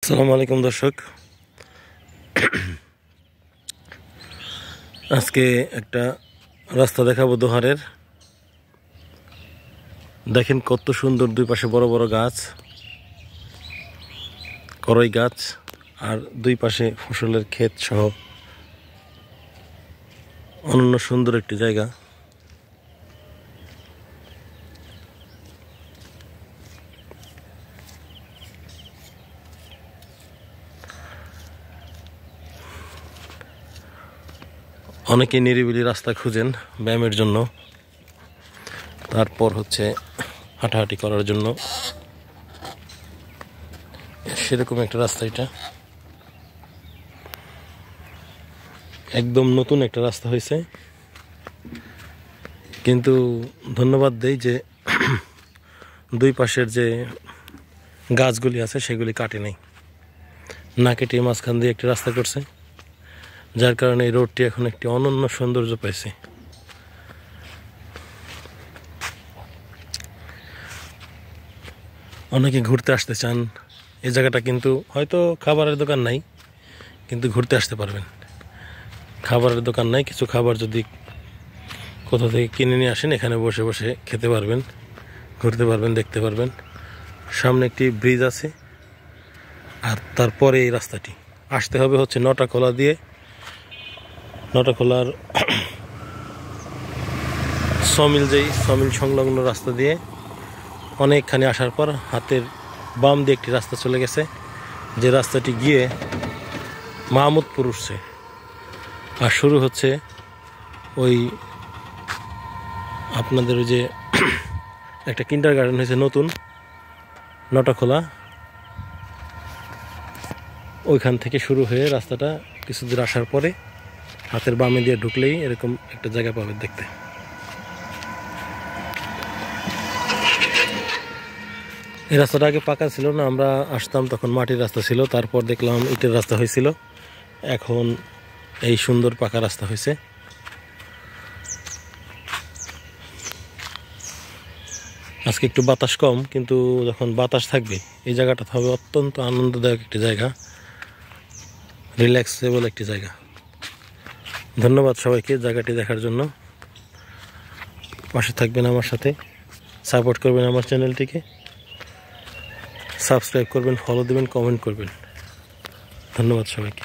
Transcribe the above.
আসসালামু আলাইকুম দর্শক, আজকে একটা রাস্তা দেখাবো দোহারের। দেখেন কত সুন্দর, দুই পাশে বড় বড় গাছ, করই গাছ, আর দুই পাশে ফসলের ক্ষেত সহ অনন্য সুন্দর একটি জায়গা। অনেকে নিরিবিলি রাস্তা খুঁজেন ব্যায়ামের জন্য, তারপর হচ্ছে হাঁটাহাঁটি করার জন্য। সেরকম একটা রাস্তা, এটা একদম নতুন একটা রাস্তা হয়েছে, কিন্তু ধন্যবাদ দেই যে দুই পাশের যে গাছগুলি আছে সেগুলি কাটে নাই, না কেটে মাঝখান দিয়ে একটি রাস্তা করছে, যার কারণে এই রোডটি এখন একটি অনন্য সৌন্দর্য পাইছে। অনেকে ঘুরতে আসতে চান এই জায়গাটা, কিন্তু হয়তো খাবারের দোকান নাই, কিন্তু ঘুরতে আসতে পারবেন। খাবারের দোকান নাই, কিছু খাবার যদি কোথা থেকে কিনে নিয়ে আসেন, এখানে বসে বসে খেতে পারবেন, ঘুরতে পারবেন, দেখতে পারবেন। সামনে একটি ব্রিজ আছে, আর তারপরে এই রাস্তাটি আসতে হবে হচ্ছে নটাখোলা দিয়ে। নটাখোলার সমিল সংলগ্ন রাস্তা দিয়ে অনেকখানি আসার পর হাতের বাম দিয়ে একটি রাস্তা চলে গেছে, যে রাস্তাটি গিয়ে মাহমুদপুর উঠছে, আর শুরু হচ্ছে ওই আপনাদের ওই যে একটা কিন্ডার গার্ডেন হয়েছে নতুন নটাখোলা, ওইখান থেকে শুরু হয়ে রাস্তাটা কিছু দূর আসার পরে হাতের বামে দিয়ে ঢুকলেই এরকম একটা জায়গা পাবে দেখতে। এই রাস্তাটা আগে পাকা ছিল না, আমরা আসতাম তখন মাটির রাস্তা ছিল, তারপর দেখলাম ইটের রাস্তা হয়েছিল, এখন এই সুন্দর পাকা রাস্তা হয়েছে। আজকে একটু বাতাস কম, কিন্তু যখন বাতাস থাকবে এই জায়গাটা হবে অত্যন্ত আনন্দদায়ক একটি জায়গা, রিল্যাক্সেবল একটি জায়গা। ধন্যবাদ সবাইকে জায়গাটি দেখার জন্য। পাশে থাকবেন আমার সাথে, সাপোর্ট করবেন আমার চ্যানেলটিকে, সাবস্ক্রাইব করবেন, ফলো দেবেন, কমেন্ট করবেন। ধন্যবাদ সবাইকে।